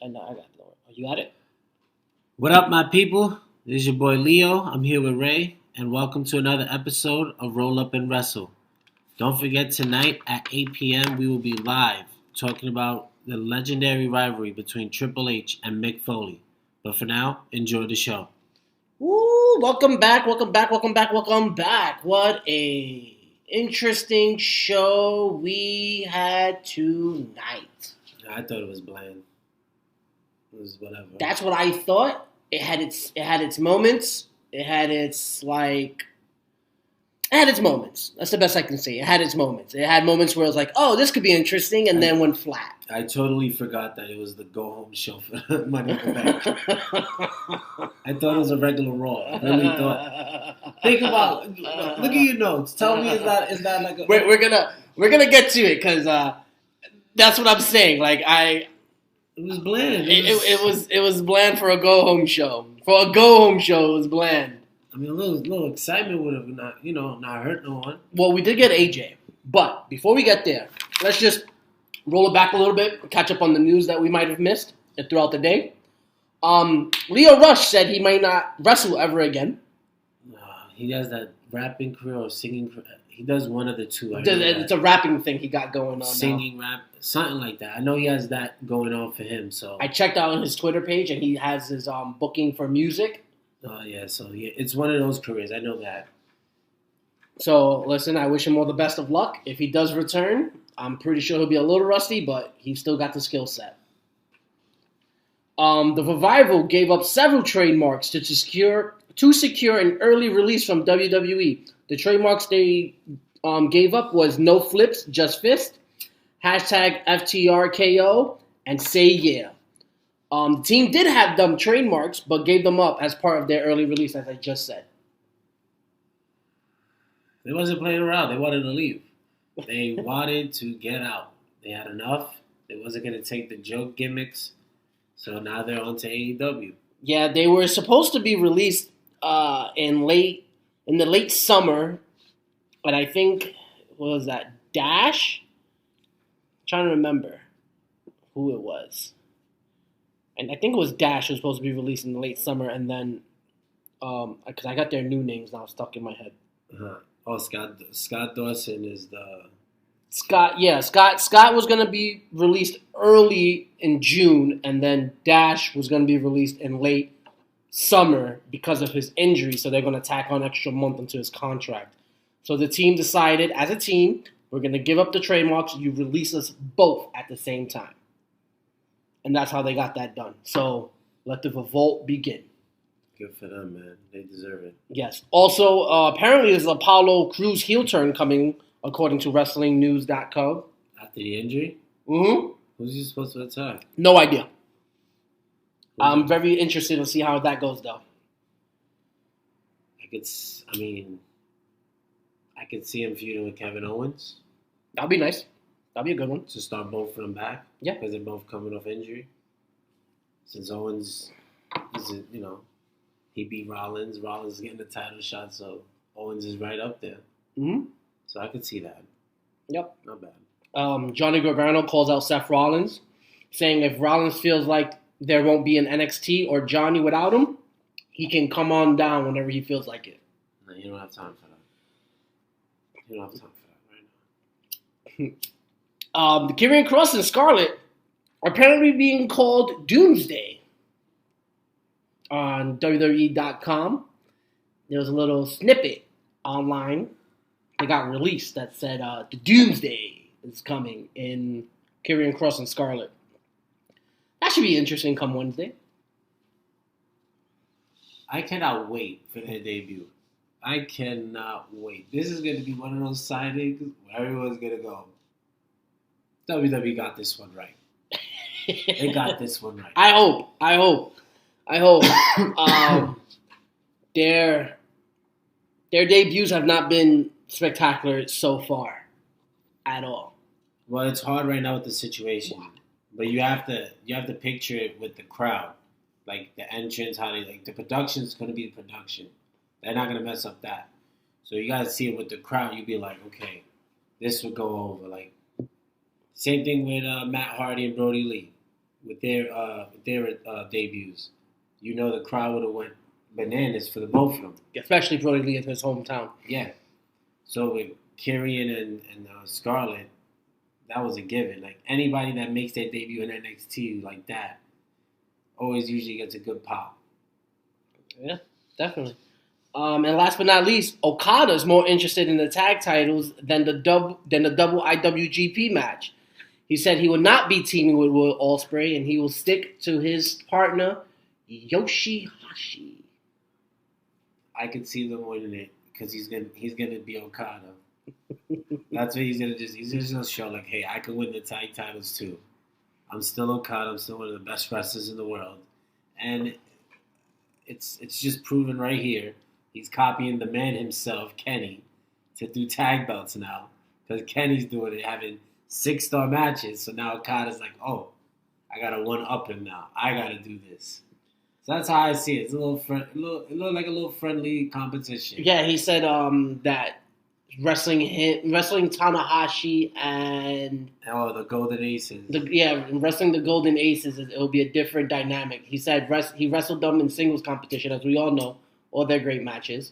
I know, I got it. You got it? What up, my people? This is your boy Leo. I'm here with Ray, and welcome to another episode of Roll Up and Wrestle. Don't forget, tonight at 8 p.m., we will be live talking about the legendary rivalry between Triple H and Mick Foley. But for now, enjoy the show. Woo! Welcome back. What a interesting show we had tonight. I thought it was bland. It was whatever. That's what I thought. It had its moments. It had its moments. That's the best I can say. It had its moments. It had moments where it was like, oh, this could be interesting, and then went flat. I totally forgot that it was the go-home show for Money in the Bank. I thought it was a regular Raw. I really thought. Think about. Look at your notes. Tell me, is that like a? We're gonna get to it because that's what I'm saying. It was bland. It was bland for a go-home show. For a go-home show, it was bland. I mean, a little excitement would have not hurt no one. Well, we did get AJ, but before we get there, let's just roll it back a little bit, catch up on the news that we might have missed throughout the day. Leo Rush said he might not wrestle ever again. He has that rapping career or singing career. He does one of the two. It's a rapping thing he got going on. Singing, now. rap, something like that. I know he has that going on for him. So I checked out on his Twitter page, and he has his booking for music. It's one of those careers. I know that. So listen, I wish him all the best of luck. If he does return, I'm pretty sure he'll be a little rusty, but he's still got the skill set. The Revival gave up several trademarks to secure an early release from WWE. The trademarks they gave up was No Flips, Just Fist, #FTRKO, and Say Yeah. The team did have them trademarks, but gave them up as part of their early release, as I just said. They wasn't playing around. They wanted to leave. They wanted to get out. They had enough. They wasn't going to take the joke gimmicks. So now they're on to AEW. Yeah, they were supposed to be released in the late summer, but I think, what was that, Dash? I'm trying to remember who it was. And I think it was Dash who was supposed to be released in the late summer, and then, because I got their new names now stuck in my head. Uh-huh. Oh, Scott Dawson is the... Scott was going to be released early in June, and then Dash was going to be released in late summer because of his injury, so they're going to tack on an extra month into his contract. So the team decided, as a team, we're going to give up the trademarks, you release us both at the same time. And that's how they got that done. So let the revolt begin. Good for them, man. They deserve it. Yes. Also, apparently there's Apollo Crews heel turn coming, according to WrestlingNews.com. After the injury? Mm-hmm. Who's he supposed to attack? No idea. I'm very interested to see how that goes, though. I could see him feuding with Kevin Owens. That'd be nice. That'd be a good one. To start both of them back. Yeah. Because they're both coming off injury. Since Owens he beat Rollins. Rollins is getting the title shot, so Owens is right up there. Mm-hmm. So I could see that. Yep. Not bad. Johnny Gargano calls out Seth Rollins, saying if Rollins feels like there won't be an NXT or Johnny without him, he can come on down whenever he feels like it. No, you don't have time for that. You don't have time for that right now. The Karrion Kross and Scarlett are apparently being called Doomsday on WWE.com. There was a little snippet online that got released that said the Doomsday is coming in Karrion Kross and Scarlett. That should be interesting come Wednesday. I cannot wait for their debut. I cannot wait. This is going to be one of those signings where everyone's going to go, WWE got this one right. They got this one right. I hope. Their debuts have not been spectacular so far at all. Well, it's hard right now with the situation, but you have to picture it with the crowd, like the entrance, how they the production's going to be the production. They're not going to mess up that. So you got to see it with the crowd. You'd be like, okay, this would go over. Like same thing with Matt Hardy and Brody Lee. with their debuts, you know the crowd would have went bananas for the both of them. Especially Brody Lee in his hometown. Yeah. So with Kyrian and Scarlett, that was a given. Like anybody that makes their debut in NXT like that, always usually gets a good pop. Yeah, definitely. And last but not least, Okada's more interested in the tag titles than the double IWGP match. He said he will not be teaming with Will Ospreay, and he will stick to his partner Yoshihashi. I could see them winning it because he's gonna be Okada. That's what he's just gonna show like, hey, I can win the tag titles too. I'm still Okada. I'm still one of the best wrestlers in the world, and it's just proven right here. He's copying the man himself, Kenny, to do tag belts now because Kenny's doing it, having 6-star matches. So now Okada's like, oh, I gotta one up him now. I gotta do this. So that's how I see it. It's it looked like a little friendly competition. Yeah, he said that wrestling Tanahashi and the Golden Aces. Wrestling the Golden Aces, it'll be a different dynamic. He said he wrestled them in singles competition, as we all know, all their great matches,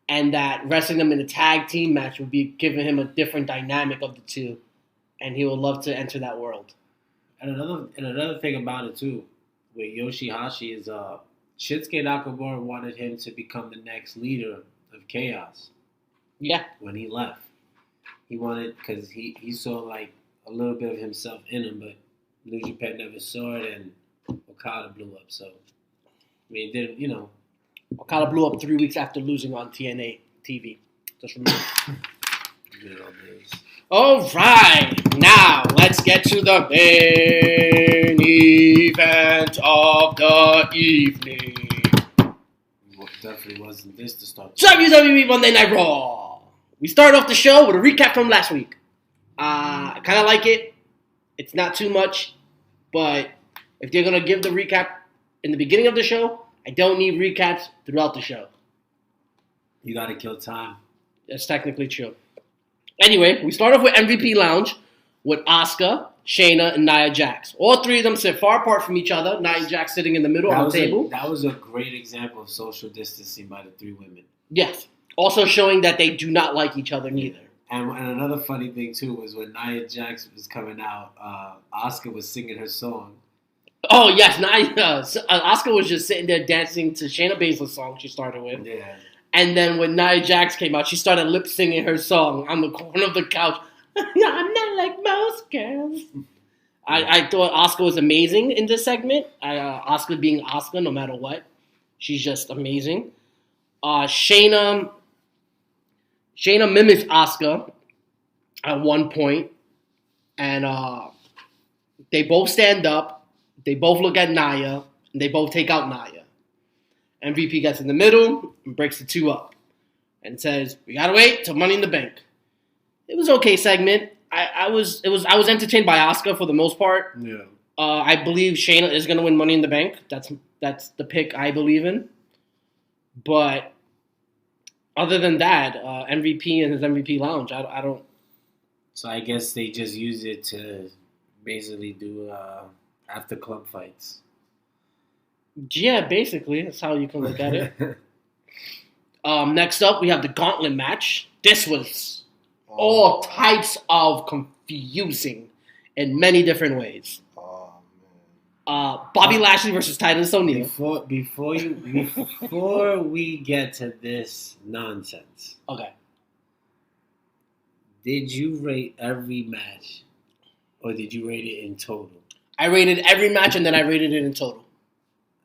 and that wrestling them in a tag team match would be giving him a different dynamic of the two, and he would love to enter that world. And another thing about it too, with Yoshihashi is Shinsuke Nakamura wanted him to become the next leader of Chaos. Yeah. When he left, he wanted because he saw like a little bit of himself in him, but New Japan never saw it, and Okada blew up. So I mean, it didn't, you know. Okada blew up 3 weeks after losing on TNA TV. Just remember. Good old days. All right, now let's get to the main event of the evening. Well, definitely wasn't this to start. WWE Monday Night Raw. We start off the show with a recap from last week. I kind of like it. It's not too much, but if they're gonna give the recap in the beginning of the show, I don't need recaps throughout the show. You gotta kill time. That's technically true. Anyway, we start off with MVP Lounge with Asuka, Shayna, and Nia Jax. All three of them sit far apart from each other. Nia Jax sitting in the middle on the table. That was a great example of social distancing by the three women. Yes. Also showing that they do not like each other neither. And another funny thing, too, was when Nia Jax was coming out, Asuka was singing her song. Oh, yes. Asuka was just sitting there dancing to Shayna Baszler's song she started with. Yeah. And then when Nia Jax came out, she started lip singing her song on the corner of the couch. I'm not like most girls. I thought Asuka was amazing in this segment. Asuka being Asuka, no matter what, she's just amazing. Shayna mimics Asuka at one point, and they both stand up. They both look at Nia, and they both take out Nia. MVP gets in the middle and breaks the two up and says, "We gotta wait till Money in the Bank." It was okay segment. I was entertained by Asuka for the most part. Yeah. I believe Shayna is gonna win Money in the Bank. That's the pick I believe in. But other than that, MVP and his MVP Lounge, I don't. So I guess they just use it to basically do after club fights. Yeah, basically, that's how you can look at it. Next up, we have the Gauntlet match. This was all types of confusing in many different ways. Oh man! Bobby Lashley versus Titus O'Neil. Before we get to this nonsense, okay. Did you rate every match, or did you rate it in total? I rated every match, and then I rated it in total.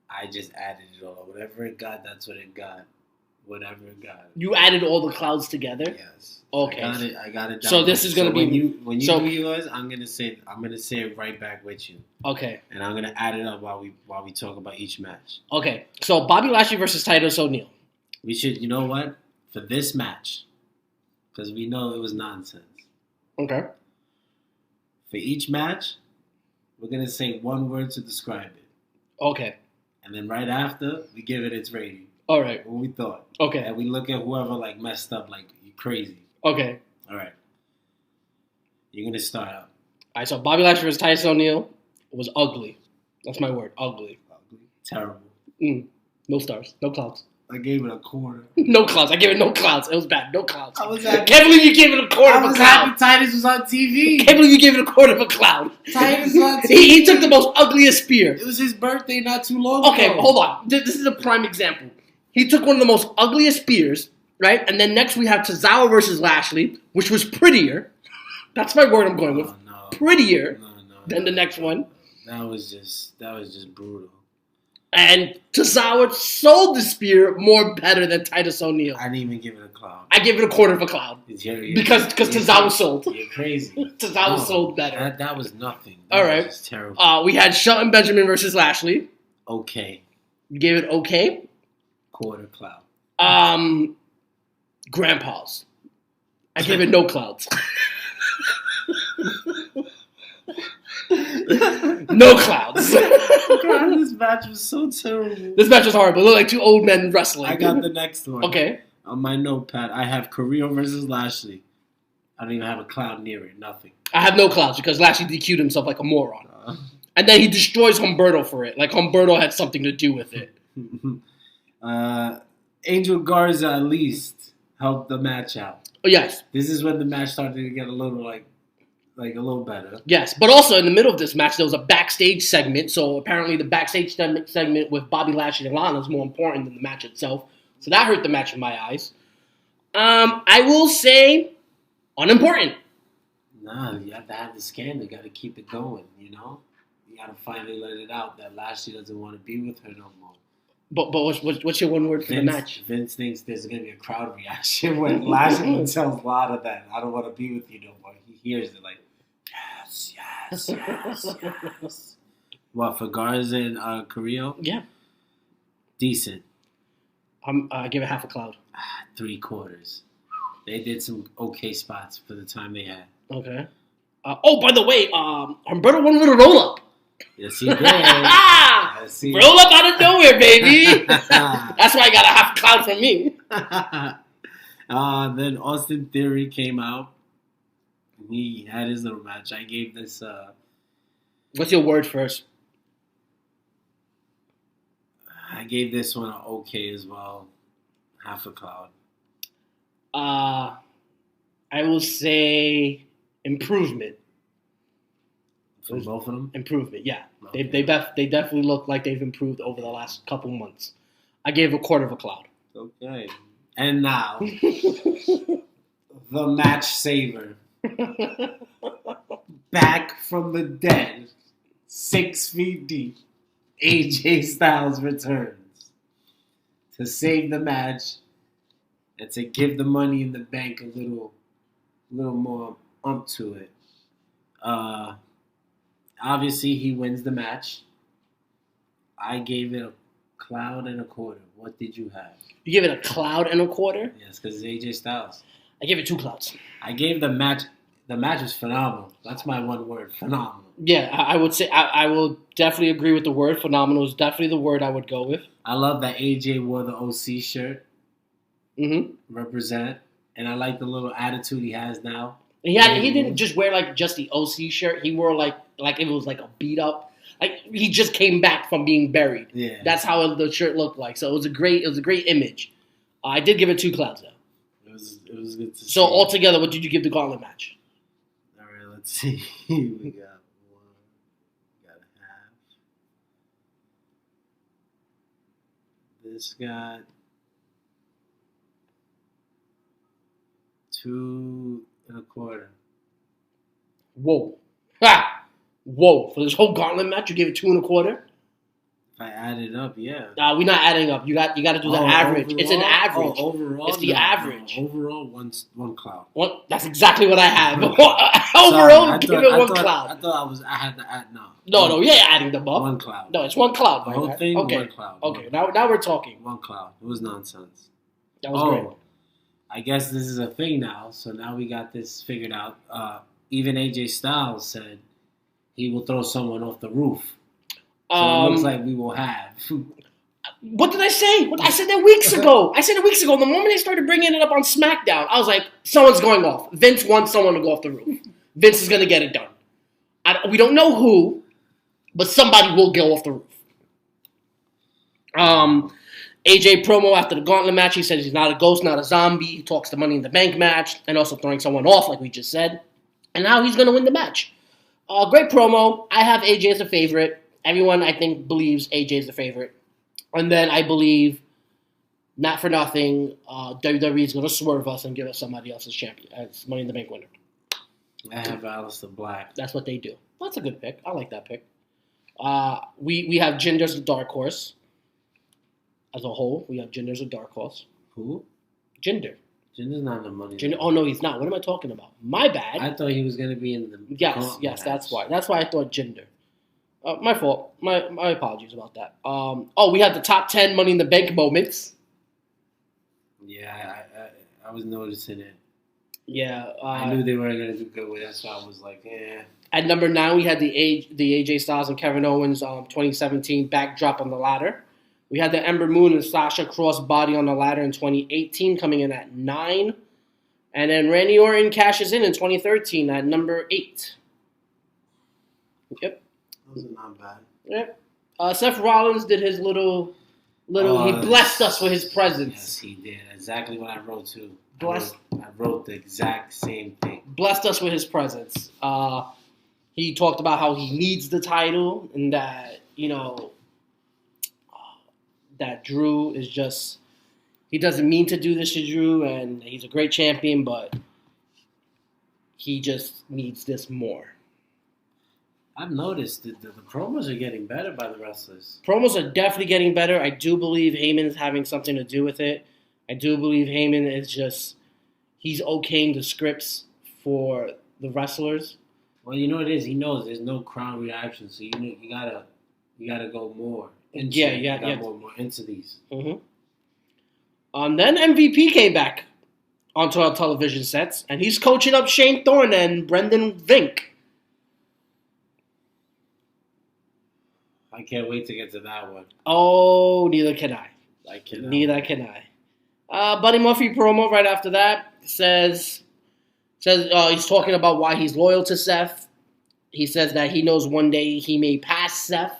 I just added it all. Whatever it got, that's what it got. Whatever it got. You added all the clouds together? Yes. Okay. I got it down. So this is gonna be when you do yours, I'm gonna say it right back with you. Okay. And I'm gonna add it up while we talk about each match. Okay. So Bobby Lashley versus Titus O'Neil. We should, you know what? For this match, because we know it was nonsense. Okay. For each match, we're gonna say one word to describe it. Okay. And then right after, we give it its rating. All right. What we thought. Okay. And we look at whoever like messed up like you crazy. Okay. All right. You're gonna start out. All right. So Bobby Lashley versus Titus O'Neil was ugly. That's my word. Ugly. Terrible. No stars. No clouds. I gave it a quarter. No clouds. I gave it no clouds. It was bad. No clouds. I was happy. Can't believe you gave it a quarter of a cloud. Happy Titus was on TV. Can't believe you gave it a quarter of a cloud. Titus was on TV. He took the most ugliest spear. It was his birthday not too long ago. Okay, hold on. This is a prime example. He took one of the most ugliest spears, right? And then next we have Tozawa versus Lashley, which was prettier. That's my word I'm going with. No. Prettier than the next one. That was just brutal. And Tozawa sold the spear more better than Titus O'Neil. I didn't even give it a cloud. I gave it a quarter of a cloud. Because Tozawa sold. You're crazy. Tozawa sold better. That was nothing. All right. Was terrible. We had Shelton Benjamin versus Lashley. Okay. You gave it okay. Quarter cloud. Grandpa's. I gave it no clouds. No clouds. God, this match was so terrible. This match was horrible. It looked like two old men wrestling. I got the next one. Okay. On my notepad, I have Carrillo versus Lashley. I don't even have a cloud near it. Nothing. I have no clouds because Lashley DQ'd himself like a moron. And then he destroys Humberto for it. Like Humberto had something to do with it. Angel Garza at least helped the match out. Oh, yes. This is when the match started to get a little like a little better. Yes, but also in the middle of this match, there was a backstage segment. So apparently the backstage segment with Bobby Lashley and Lana is more important than the match itself. So that hurt the match in my eyes. I will say unimportant. Nah, you have to have the scandal. You got to keep it going, you know? You got to finally let it out that Lashley doesn't want to be with her no more. But what's your one word for the match? Vince thinks there's going to be a crowd reaction when Lashley tells Lana that I don't want to be with you no more. He hears it like, yes. What, for Garza and Carrillo? Yeah. Decent. I give it half a cloud. 3/4. They did some okay spots for the time they had. Okay. By the way, Humberto won with a roll-up. Yes, he did. Roll up out of nowhere, baby. That's why I got a half cloud from me. Then Austin Theory came out. He had his little match. I gave this... What's your word first? I gave this one an okay as well. Half a cloud. I will say improvement. For both of them? Improvement, yeah. Okay. They definitely look like they've improved over the last couple months. I gave a quarter of a cloud. Okay. And now, the match saver. Back from the dead, 6 feet deep, AJ Styles returns to save the match and to give the Money in the Bank a little more ump to it. Obviously, he wins the match. I gave it a cloud and a quarter. What did you have? You give it a cloud and a quarter? Yes, because it's AJ Styles. I gave it 2 clouds. I gave the match. The match was phenomenal. That's my one word. Phenomenal. Yeah, I would say I will definitely agree with the word. Phenomenal is definitely the word I would go with. I love that AJ wore the OC shirt. Mm-hmm. Represent. And I like the little attitude he has now. He didn't just wear like just the OC shirt. He wore like it was like a beat up. Like he just came back from being buried. Yeah. That's how the shirt looked like. So it was a great image. I did give it 2 clouds though. It was good to see. So altogether, what did you give the gauntlet match? All right, let's see. We got 1. We got a half. This got 2 1/4. Whoa. Ha! Whoa. For this whole gauntlet match, you gave it 2 1/4? If I add it up, yeah. We're not adding up. You got to do the average. Overall? It's an average. Overall? It's the average. Overall, one cloud. Well, that's exactly what I have. Overall, give it 1 cloud. I had to add, no. No, you ain't adding them up. 1 cloud. No, it's 1 cloud. The whole thing, okay. 1 cloud. Okay, now we're talking. 1 cloud. It was nonsense. That was great. I guess this is a thing now. So now we got this figured out. Even AJ Styles said he will throw someone off the roof. So it looks like we will have. What did I say? I said that weeks ago. The moment they started bringing it up on SmackDown, I was like, someone's going off. Vince wants someone to go off the roof. Vince is going to get it done. We don't know who, but somebody will go off the roof. AJ promo after the gauntlet match, he says he's not a ghost, not a zombie. He talks the Money in the Bank match and also throwing someone off, like we just said. And now he's going to win the match. Great promo. I have AJ as a favorite. Everyone, I think, believes AJ is the favorite. And then I believe, not for nothing, WWE is going to swerve us and give us somebody else's champion as Money in the Bank winner. I have Aleister Black. That's what they do. That's a good pick. I like that pick. We have Jinder as the dark horse. As a whole, we have Jinder as a dark horse. Who? Jinder. Jinder's not in the Money. Jinder. Oh no, he's not. What am I talking about? My bad. I thought he was going to be in the. Yes, that's why. That's why I thought Jinder. My fault. My apologies about that. We have the top 10 Money in the Bank moments. Yeah, I was noticing it. Yeah, I knew they weren't going to do good with it, so I was like, eh. At number 9, we had the AJ Styles and Kevin Owens 2017 backdrop on the ladder. We had the Ember Moon and Sasha crossbody on the ladder in 2018, coming in at 9. And then Randy Orton cashes in 2013 at number 8. Yep. Those are not bad. Yep. Seth Rollins did his little. He blessed us with his presence. Yes, he did. Exactly what I wrote too. I wrote the exact same thing. Blessed us with his presence. He talked about how he needs the title and that, that Drew is just, he doesn't mean to do this to Drew, and he's a great champion, but he just needs this more. I've noticed that the promos are getting better by the wrestlers. Promos are definitely getting better. I do believe Heyman's having something to do with it. I do believe Heyman is just, he's okaying the scripts for the wrestlers. Well, you know what it is? He knows there's no crowd reaction, so you gotta go more. More into these. Mm-hmm. Then MVP came back onto our television sets, and he's coaching up Shane Thorne and Brendan Vink. I can't wait to get to that one. Oh, neither can I. Neither can I. Buddy Murphy promo right after that says he's talking about why he's loyal to Seth. He says that he knows one day he may pass Seth.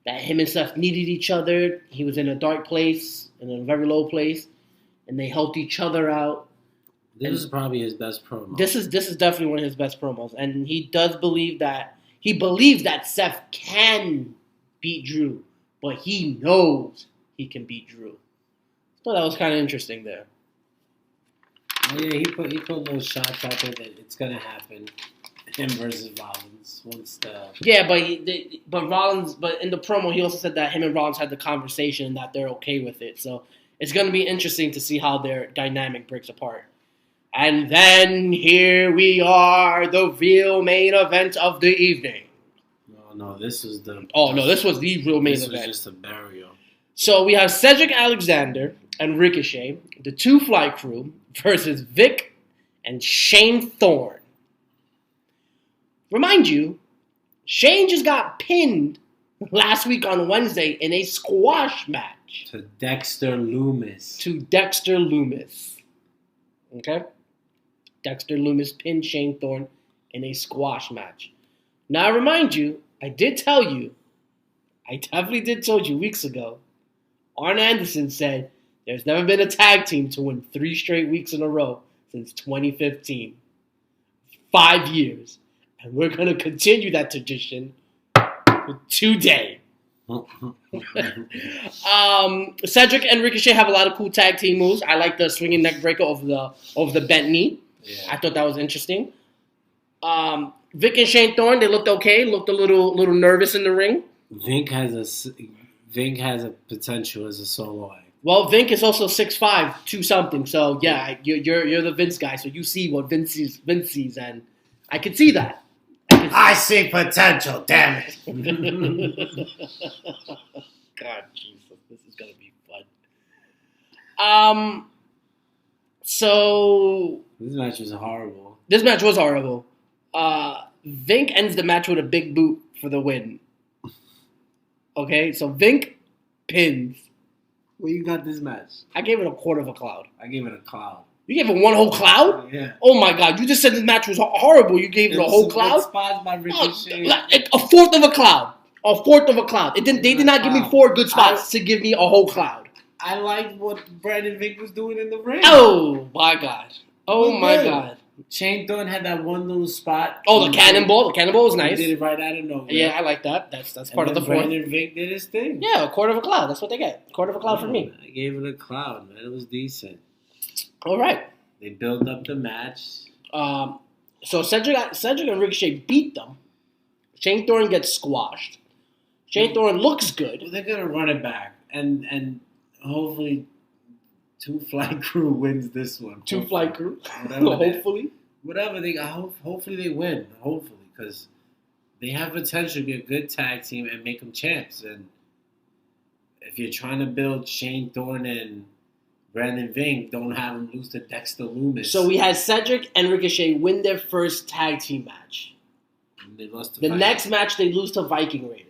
That him and Seth needed each other. He was in a dark place, in a very low place, and they helped each other out. This is probably his best promo. This is definitely one of his best promos, and he does believe that Seth can beat Drew, but he knows he can beat Drew. So that was kind of interesting there. Oh, yeah, he put little shots out there that it's gonna happen. Him versus Rollins. But in the promo he also said that him and Rollins had the conversation and that they're okay with it. So it's gonna be interesting to see how their dynamic breaks apart. And then here we are, the real main event of the evening. No, this was the. Oh no, this was the real main event. This was just a burial. So we have Cedric Alexander and Ricochet, the Two Fly Crew, versus Vic and Shane Thorne. Remind you, Shane just got pinned last week on Wednesday in a squash match. To Dexter Lumis. Okay? Dexter Lumis pinned Shane Thorne in a squash match. Now, I remind you, I definitely did tell you weeks ago, Arn Anderson said there's never been a tag team to win 3 straight weeks in a row since 2015. 5 years. And we're going to continue that tradition today. Cedric and Ricochet have a lot of cool tag team moves. I like the swinging neck breaker over the bent knee. Yeah. I thought that was interesting. Vic and Shane Thorne, they looked okay. Looked a little nervous in the ring. Vink has a potential as a solo act. Well, Vink is also 6'5", 2-something. So yeah, you're the Vince guy. So you see what Vince sees, and I can see that. I see potential. Damn it! God, Jesus, this is gonna be fun. So this match was horrible. Vink ends the match with a big boot for the win. Okay, so Vink pins. Well, you got this match. I gave it a quarter of a cloud. I gave it a cloud. You gave it one whole cloud? Yeah. Oh my God! You just said this match was horrible. You gave it a whole cloud? Spots by Ricochet. A fourth of a cloud. A fourth of a cloud. They did not give me 4 good spots to give me a whole cloud. I liked what Brandon Vink was doing in the ring. Oh my god. Oh my god. Shane Thorne had that one little spot. Oh, the cannonball. The cannonball was nice. He did it right out of nowhere. Yeah, I like that. That's part of the fourth. Brandon Vink did his thing. Yeah, a quarter of a cloud. That's what they get. Quarter of a cloud for me. I gave it a cloud, man. It was decent. All right. They built up the match. So Cedric and Ricochet beat them. Shane Thorne gets squashed. Shane Thorne looks good. Well, they're gonna run it back, and hopefully, Two Flight Crew wins this one. Two Flight Crew. Hopefully, hopefully they win. Hopefully, because they have potential to be a good tag team and make them champs. And if you're trying to build Shane Thorne and Brandon Vink, don't have them lose to Dexter Lumis. So we had Cedric and Ricochet win their first tag team match. And they lost to the next match they lose to Viking Raiders.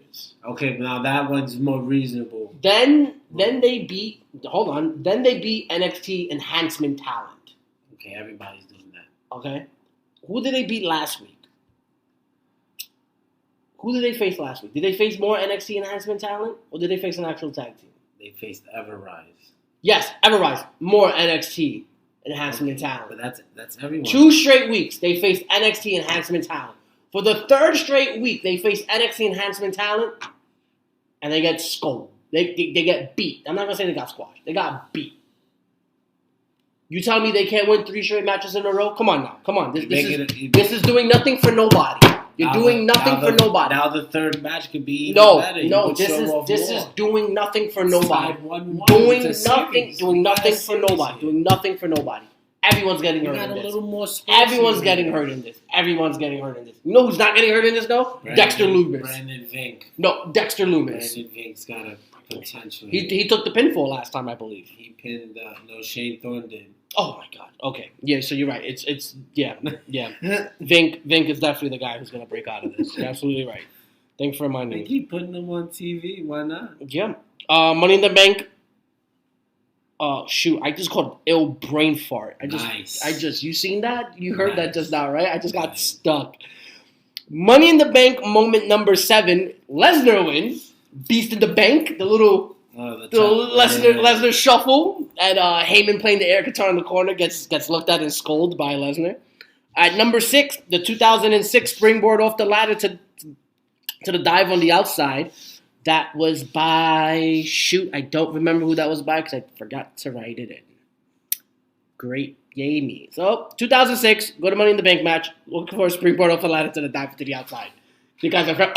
Okay, now that one's more reasonable. Then they beat. Hold on. Then they beat NXT Enhancement Talent. Okay, everybody's doing that. Okay, who did they beat last week? Who did they face last week? Did they face more NXT Enhancement Talent, or did they face an actual tag team? They faced Everrise. Yes, Everrise. More NXT Enhancement Talent. But that's everyone. 2 straight weeks they faced NXT Enhancement Talent. For the 3rd straight week, they faced NXT Enhancement Talent, and they get scolded. They get beat. I'm not going to say they got squashed. They got beat. You tell me they can't win 3 straight matches in a row? Come on now. Come on. This is doing nothing for nobody. You're doing nothing for nobody. Now the 3rd match could be even better. No, this is doing nothing for nobody. Doing nothing for nobody. Doing nothing for nobody. Everyone's getting hurt in this. Everyone's getting hurt in this. Everyone's getting hurt in this. You know who's not getting hurt in this though? Dexter Lumis. Brandon Vink. No, Dexter Lumis. Brandon Vink's got a potential. He took the pinfall last time, I believe. He pinned. Shane Thorne did. Oh my god. Okay. Yeah. So you're right. It's yeah. Vink is definitely the guy who's gonna break out of this. You're absolutely right. Thanks for reminding me. They keep putting them on TV. Why not? Yeah. Money in the Bank. Shoot, I just called ill brain fart. You seen that? You heard that just now, right? I just got stuck. Money in the Bank moment number 7. Lesnar wins. Beast in the Bank. The little Lesnar shuffle. And Heyman playing the air guitar in the corner gets looked at and scolded by Lesnar. At number 6, the 2006 springboard off the ladder to the dive on the outside. That was by, I don't remember who that was by because I forgot to write it in. Great, yay me. So, 2006, go to Money in the Bank match, looking for a springboard off the ladder to the dive to the outside. You guys are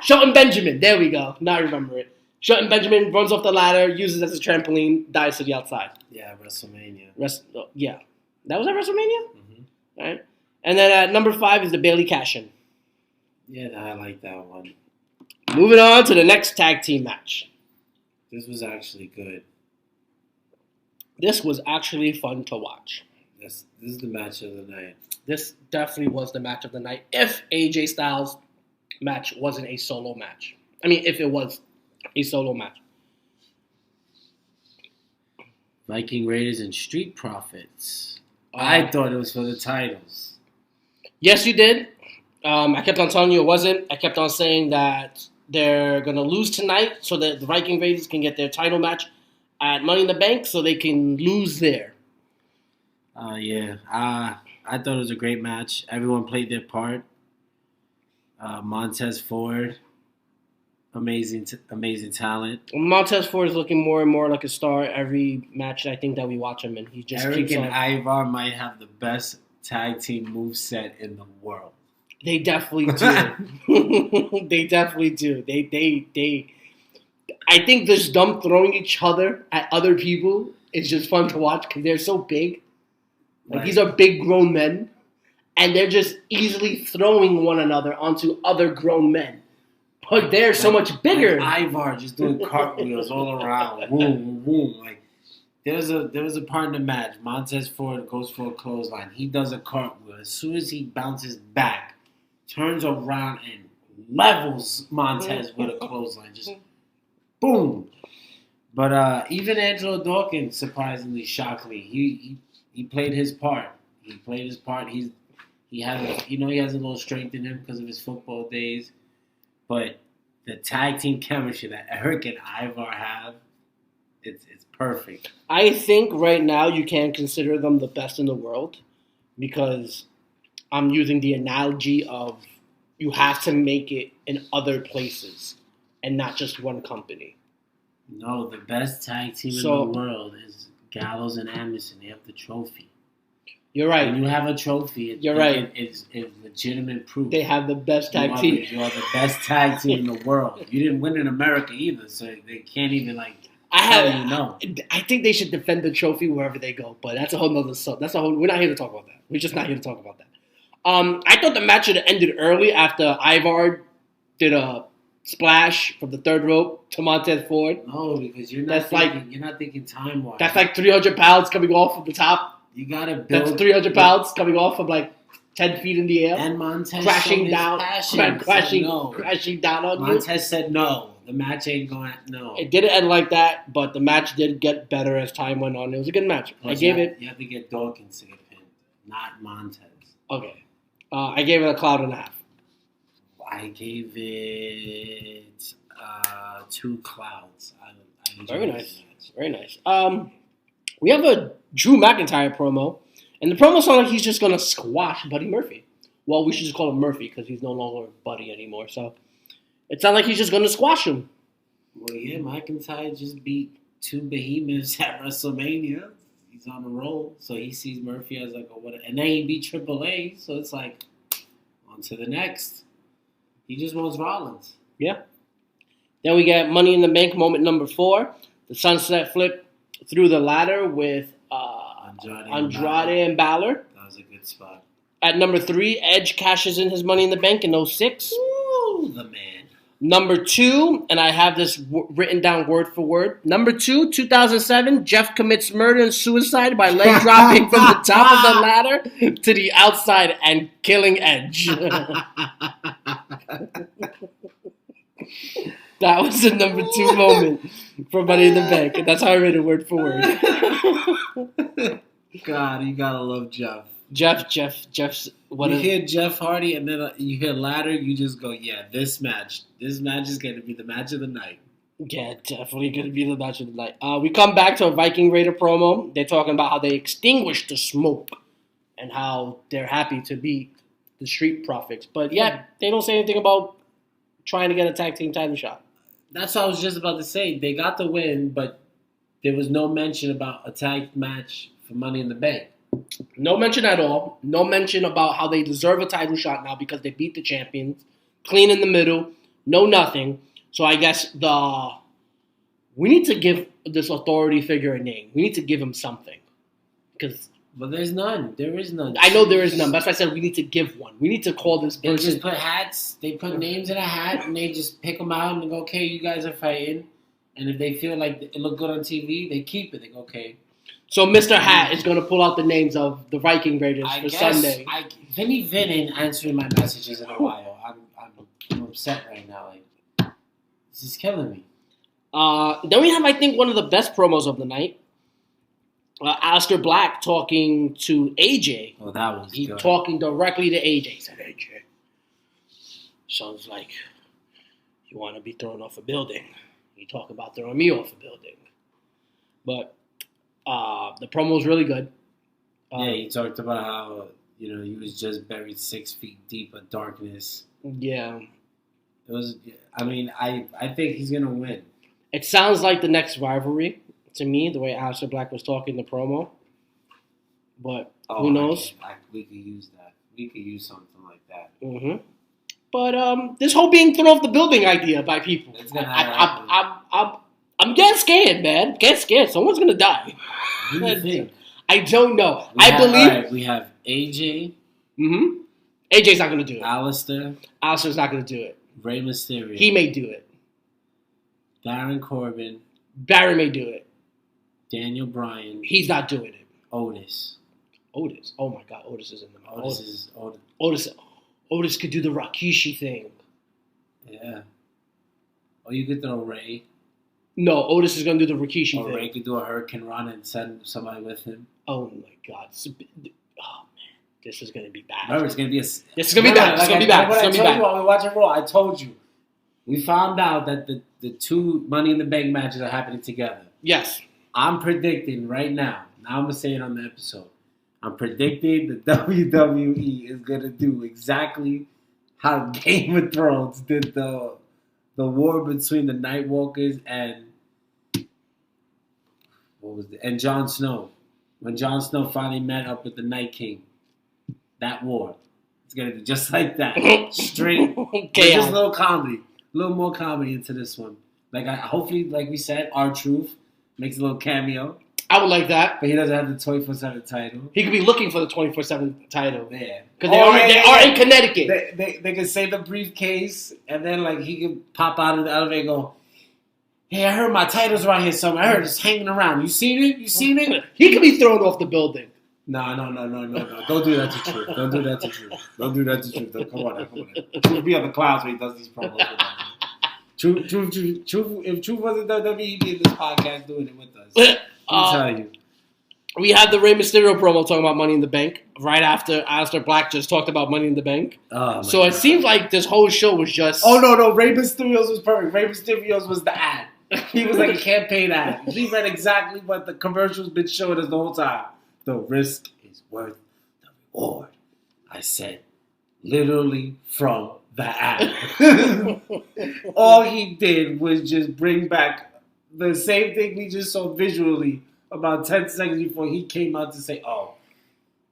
Shelton Benjamin, there we go. Now I remember it. Shelton Benjamin runs off the ladder, uses it as a trampoline, dives to the outside. Yeah, WrestleMania. Yeah. That was at WrestleMania? Mm-hmm. All right. And then at number 5 is the Bailey Cash-In. Yeah, I like that one. Moving on to the next tag team match. This was actually good. This was actually fun to watch. This is the match of the night. This definitely was the match of the night. If AJ Styles' match wasn't a solo match. I mean, if it was a solo match. Viking Raiders and Street Profits. I thought it was for the titles. Yes, you did. I kept on telling you it wasn't. I kept on saying that they're going to lose tonight so that the Viking Raiders can get their title match at Money in the Bank so they can lose there. Yeah. I thought it was a great match. Everyone played their part. Montez Ford, amazing talent. Montez Ford is looking more and more like a star every match I think that we watch him in. He just Eric and Ivar might have the best tag team moveset in the world. They definitely do. They definitely do. They. I think just them throwing each other at other people is just fun to watch because they're so big. Like these are big grown men, and they're just easily throwing one another onto other grown men. But they're so much bigger. Like Ivar just doing cartwheels all around. Boom, boom. Like there was a part in the match. Montez Ford goes for a clothesline. He does a cartwheel. As soon as he bounces back, turns around and levels Montez with a clothesline. Just boom. But even Angelo Dawkins surprisingly shocked me. He played his part. He played his part. He has a little strength in him because of his football days. But the tag team chemistry that Eric and Ivar have, it's perfect. I think right now you can consider them the best in the world because I'm using the analogy of you have to make it in other places and not just one company. No, the best tag team in the world is Gallows and Anderson. They have the trophy. You're right. When you have a trophy, it's legitimate proof. They have the best tag team. You are the best tag team in the world. You didn't win in America either, so they can't even I think they should defend the trophy wherever they go, but that's a whole nother stuff. We're not here to talk about that. We're just not here to talk about that. I thought the match should have ended early after Ivar did a splash from the third rope to Montez Ford. No, because you're not thinking time wise. That's like 300 pounds coming off of the top. You gotta build. That's 300 pounds coming off from like 10 feet in the air. And Montez crashing down, crashing down on you. Montez said no. The match ain't going. No. It didn't end like that, but the match did get better as time went on. It was a good match. You have to get Dawkins to get pinned, not Montez. Okay. I gave it a cloud and a half. I gave it 2 clouds. Very nice. Very nice. We have a Drew McIntyre promo, and the promo sounds like he's just going to squash Buddy Murphy. Well, we should just call him Murphy because he's no longer Buddy anymore. So it sounds like he's just going to squash him. Well, yeah, McIntyre just beat 2 behemoths at WrestleMania. He's on a roll, so he sees Murphy as like a what, and then he beat Triple A, so it's like on to the next. He just wants Rollins. Yeah. Then we get Money in the Bank moment number 4, the sunset flip through the ladder with Andrade and Balor. That was a good spot. At number 3, Edge cashes in his Money in the Bank in 06. Ooh, the man. Number 2, and I have this written down word for word. Number 2, 2007, Jeff commits murder and suicide by leg dropping from the top of the ladder to the outside and killing Edge. That was the number 2 moment for Money in the Bank, and that's how I read it word for word. God, you gotta love Jeff. Jeff's. Hear Jeff Hardy, and then you hear ladder. You just go, yeah, this match is going to be the match of the night. Yeah, definitely going to be the match of the night. We come back to a Viking Raider promo. They're talking about how they extinguished the smoke and how they're happy to beat the Street Profits. But yet, they don't say anything about trying to get a tag team title shot. That's what I was just about to say. They got the win, but there was no mention about a tag match for Money in the Bank. No mention at all. No mention about how they deserve a title shot now because they beat the champions. Clean in the middle. No nothing. So I guess we need to give this authority figure a name. We need to give him something. But there's none. There is none. I know there is none. That's why I said we need to give one. We need to call this person. They just put hats. They put names in a hat and they just pick them out and go, okay, you guys are fighting. And if they feel like it look good on TV, they keep it. They go, okay. So Mr. Hat is going to pull out the names of the Viking Raiders for Sunday. Vinny Vin ain't answering my messages in a while. I'm upset right now. Like, this is killing me. Then we have, I think, one of the best promos of the night. Aleister Black talking to AJ. Oh, that was good. Talking directly to AJ. He said, AJ, sounds like you want to be thrown off a building. You talk about throwing me off a building. But the promo was really good. Yeah, he talked about how, he was just buried 6 feet deep of darkness. Yeah. It was, I think he's going to win. It sounds like the next rivalry to me, the way Aleister Black was talking in the promo. But who knows? We could use that. We could use something like that. Mm-hmm. But this whole being thrown off the building idea by people, I'm getting scared, man. Get scared. Someone's gonna die. Who do you think? I don't know. We have AJ. Mm-hmm. AJ's not gonna do it. Aleister's not gonna do it. Rey Mysterio. He may do it. Baron Corbin. Baron may do it. Daniel Bryan. He's not doing it. Otis. Oh my God. Otis is in the Otis. Otis could do the Rikishi thing. Yeah. Or you could throw Ray. No, Otis is going to do the Rikishi thing. Or Ray could do a Hurricane Run and send somebody with him. Oh my God. Oh man. This is going to be bad. Remember, it's going to be This is going to be bad. It's going to be bad. When I told you while we were watching Raw, I told you. we found out that the two Money in the Bank matches are happening together. Yes. I'm predicting right now. Now I'm gonna say it on the episode. I'm predicting the WWE is gonna do exactly how Game of Thrones did the war between the Nightwalkers and Jon Snow. When Jon Snow finally met up with the Night King, that war. It's gonna be just like that. Straight. Just a little comedy. A little more comedy into this one. Hopefully, like we said, R-Truth makes a little cameo. I would like that. But he doesn't have the 24/7 title. He could be looking for the 24/7 title. Yeah. Because they are in Connecticut. They can say the briefcase, and then he can pop out of the elevator and go, hey, I heard my title's right here somewhere. I heard it's hanging around. You seen it? He could be thrown off the building. No. Don't do that to Truth. Don't do that to Truth. Come on. Truth be on the clouds when he does these promos. Truth. If Truth wasn't WWE, he'd be in this podcast doing it with us. I'll tell you. We had the Rey Mysterio promo talking about Money in the Bank right after Aleister Black just talked about Money in the Bank. Oh, so it seems like this whole show was just... Oh, no. Rey Mysterio's was perfect. Rey Mysterio's was the ad. He was like a campaign ad. He read exactly what the commercial's been showing us the whole time. The risk is worth the reward. I said, literally from the ad. All he did was just bring back the same thing we just saw visually about 10 seconds before he came out to say, oh,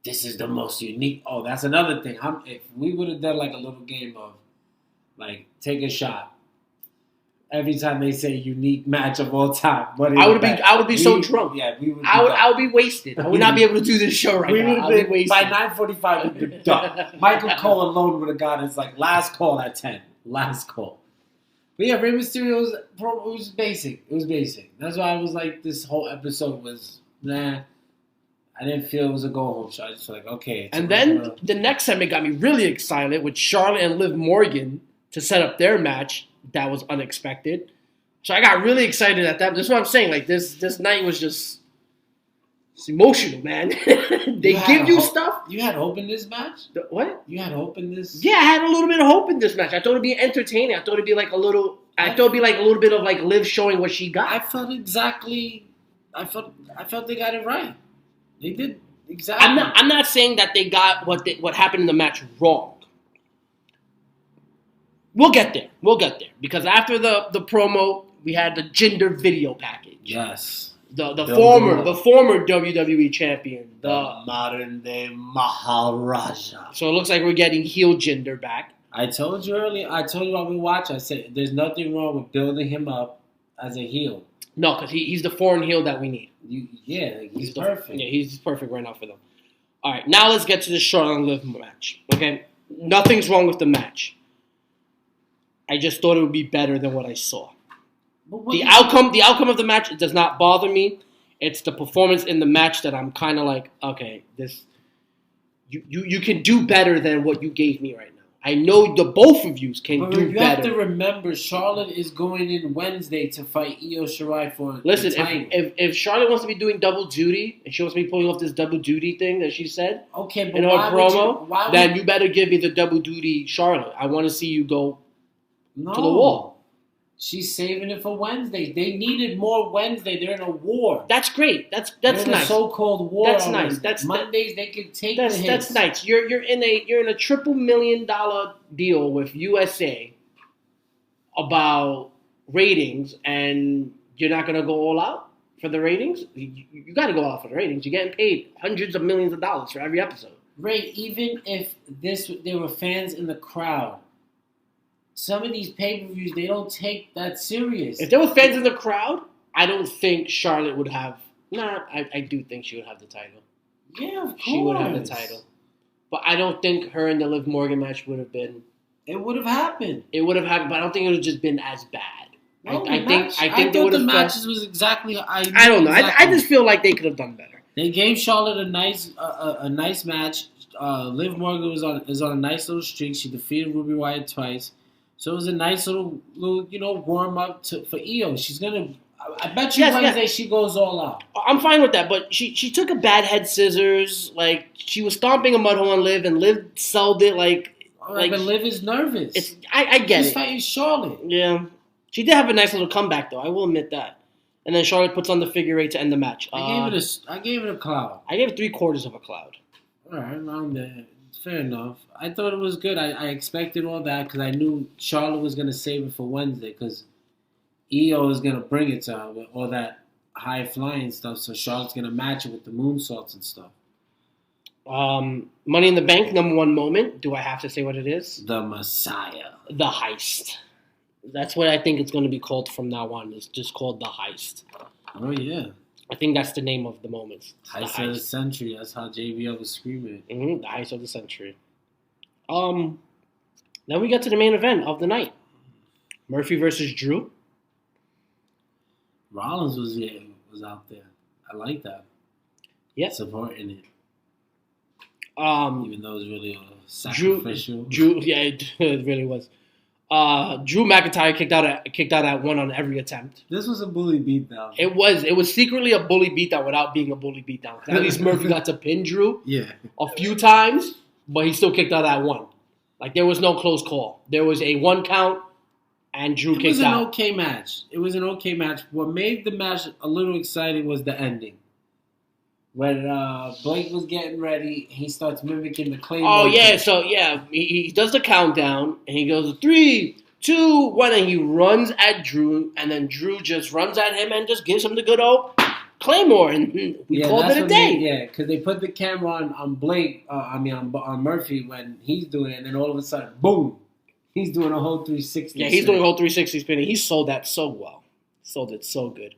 this is the most unique. Oh, that's another thing. If we would have done a little game of take a shot every time they say unique match of all time. I would be so drunk. Yeah, we would. I would be wasted. I would not be able to do this show right now. I would be wasted. By 9:45, we'd be done. Michael Cole alone would have gotten his last call at 10. Last call. But yeah, Rey Mysterio's promo was basic. It was basic. That's why I was this whole episode was nah. I didn't feel it was a go-home show. I just was okay. And then the next time it got me really excited with Charlotte and Liv Morgan to set up their match. That was unexpected. So I got really excited at that. That's what I'm saying. This night was just it's emotional, man. They give you stuff. You had hope in this match? What? You had hope in this? Yeah, I had a little bit of hope in this match. I thought it'd be entertaining. I thought it'd be a little bit of Liv showing what she got. I felt they got it right. They did exactly. I'm not saying that they got what happened in the match wrong. We'll get there. Because after the promo, we had the gender video package. Yes. The former WWE champion. The modern day Maharaja. So it looks like we're getting heel Jinder back. I told you earlier. I told you while we watched. I said there's nothing wrong with building him up as a heel. No, because he's the foreign heel that we need. He's perfect. He's perfect right now for them. All right, now let's get to the Charlotte and Liv match. Okay, nothing's wrong with the match. I just thought it would be better than what I saw. The outcome of the match, it does not bother me. It's the performance in the match that I'm kind of okay, this you can do better than what you gave me right now. I know the both of you can do better. You have to remember, Charlotte is going in Wednesday to fight Io Shirai for the title. If Charlotte wants to be doing double duty and she wants to be pulling off this double duty thing that she said in her promo, then you better give me the double duty Charlotte. I want to see you go to the wall. She's saving it for Wednesday. They needed more Wednesday. They're in a war. That's great. That's nice. A so-called war. That's nice. That's Mondays. They can take the hits. That's nice. You're in a $250 million deal with USA about ratings, and you're not gonna go all out for the ratings. You got to go out for the ratings. You're getting paid hundreds of millions of dollars for every episode. Ray, even if there were fans in the crowd. Some of these pay-per-views, they don't take that serious. If there were fans in the crowd, I don't think Charlotte would have... I do think she would have the title. Yeah, of course. She would have the title. But I don't think her and the Liv Morgan match would have been... It would have happened. It would have happened, but I don't think it would have just been as bad. No, I think thought the matches was exactly... I don't know. Exactly. I just feel like they could have done better. They gave Charlotte a nice match. Liv Morgan is on a nice little streak. She defeated Ruby Wyatt twice. So it was a nice little warm up for Io. She's gonna. I bet you Wednesday she goes all out. I'm fine with that, but she took a bad head scissors. She was stomping a mud hole on Liv, and Liv sold it All right, but Liv is nervous. I get She's it. fighting Charlotte. Yeah. She did have a nice little comeback, though. I will admit that. And then Charlotte puts on the figure eight to end the match. I gave it a cloud. I gave it 3/4 of a cloud. All right, around there. Fair enough. I thought it was good. I expected all that because I knew Charlotte was going to save it for Wednesday because EO is going to bring it to her with all that high-flying stuff. So Charlotte's going to match it with the moonsaults and stuff. Money in the Bank, number one moment. Do I have to say what it is? The Messiah. The Heist. That's what I think it's going to be called from now on. It's just called The Heist. Oh, yeah. I think that's the name of the moment. Heist of the century. That's how JBL was screaming. The Heist of the century. Then we get to the main event of the night. Murphy versus Drew. Rollins was out there. I like that. Yeah. Supporting it. Even though it was really sacrificial. Drew, yeah, it really was. Drew McIntyre kicked out at one on every attempt. This was a bully beatdown. It was secretly a bully beatdown without being a bully beatdown. At least Murphy got to pin Drew a few times, but he still kicked out at one. Like there was no close call. There was a 1 count, and Drew kicked out. It was an okay match. What made the match a little exciting was the ending. When Blake was getting ready, he starts mimicking the Claymore. Oh, yeah. So, yeah, he does the countdown, and he goes 3, 2, 1, and he runs at Drew, and then Drew just runs at him and just gives him the good old Claymore, and we called it a day. Because they put the camera on Blake, on Murphy when he's doing it, and then all of a sudden, boom, he's doing a whole 360 Yeah, he's doing a whole 360 spin, and he sold that so well. Sold it so good.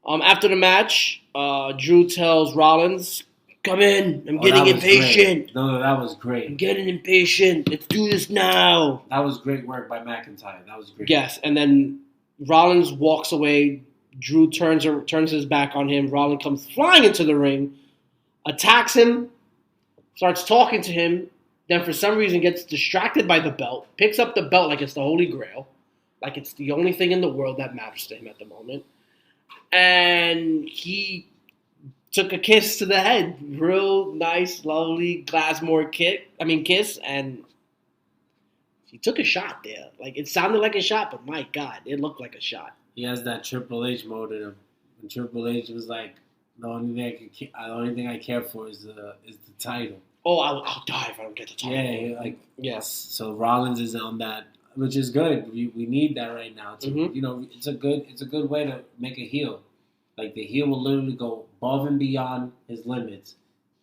After the match, Drew tells Rollins, "Come in. I'm getting impatient." No, that was great. I'm getting impatient. Let's do this now. That was great work by McIntyre. That was great. Yes, and then Rollins walks away. Drew turns his back on him. Rollins comes flying into the ring, attacks him, starts talking to him. Then for some reason gets distracted by the belt. Picks up the belt like it's the Holy Grail, like it's the only thing in the world that matters to him at the moment. And he took a kiss to the head. Real nice, lovely Glassmore kiss. And he took a shot there. Like, it sounded like a shot, but my God, it looked like a shot. He has that Triple H mode in him. And Triple H was like, the only thing I care for is the title. Oh, I'll die if I don't get the title. Yes. So Rollins is on that, which is good. We need that right now. It's a good way to make a heel. Like the heel will literally go above and beyond his limits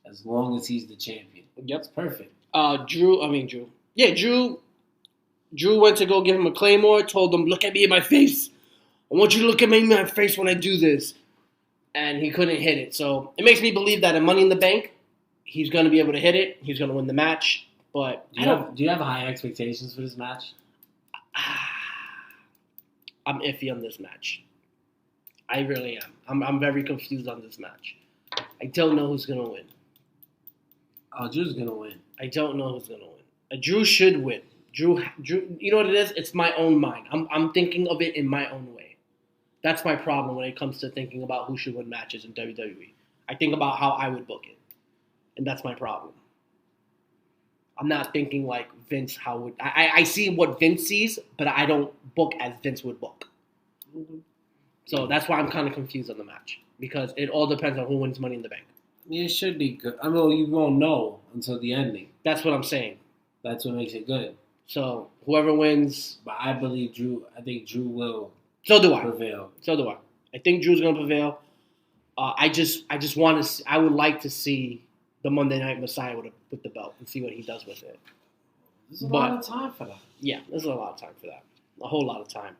as long as he's the champion. Yep, it's perfect. Drew. Yeah, Drew went to go give him a Claymore. Told him, "Look at me in my face. I want you to look at me in my face when I do this." And he couldn't hit it. So it makes me believe that in Money in the Bank, he's going to be able to hit it. He's going to win the match. But do you have high expectations for this match? I'm iffy on this match. I really am. I'm very confused on this match. I don't know who's going to win. Oh, Drew's going to win. I don't know who's going to win. Drew should win. Drew, you know what it is? It's my own mind. I'm thinking of it in my own way. That's my problem when it comes to thinking about who should win matches in WWE. I think about how I would book it. And that's my problem. I'm not thinking like Vince, how would... I see what Vince sees, but I don't book as Vince would book. So that's why I'm kind of confused on the match. Because it all depends on who wins Money in the Bank. Yeah, it should be good. I mean, you won't know until the ending. That's what I'm saying. That's what makes it good. So whoever wins... But I believe Drew... I think Drew will prevail. So do I. I think Drew's going to prevail. I just want to... I would like to see the Monday Night Messiah with the belt and see what he does with it. There's a lot of time for that. Yeah, there's a lot of time for that. A whole lot of time.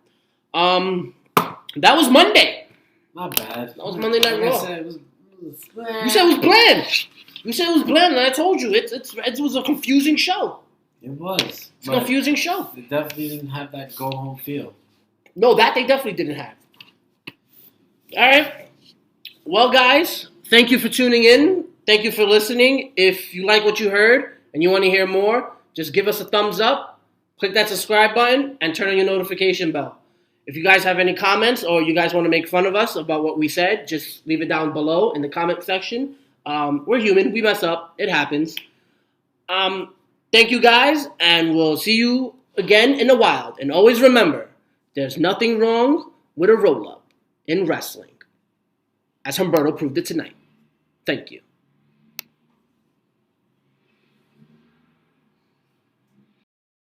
That was Monday. Not bad. That was Monday Night Raw. You said it was planned. You said it was planned, and I told you it was a confusing show. It was. It's a confusing show. They definitely didn't have that go home feel. No, that they definitely didn't have. All right. Well, guys, thank you for tuning in. Thank you for listening. If you like what you heard and you want to hear more, just give us a thumbs up, click that subscribe button, and turn on your notification bell. If you guys have any comments or you guys want to make fun of us about what we said, just leave it down below in the comment section. We're human. We mess up. It happens. Thank Thank you guys, and we'll see you again in the wild. And always remember, there's nothing wrong with a roll-up in wrestling, as Humberto proved it tonight. Thank you.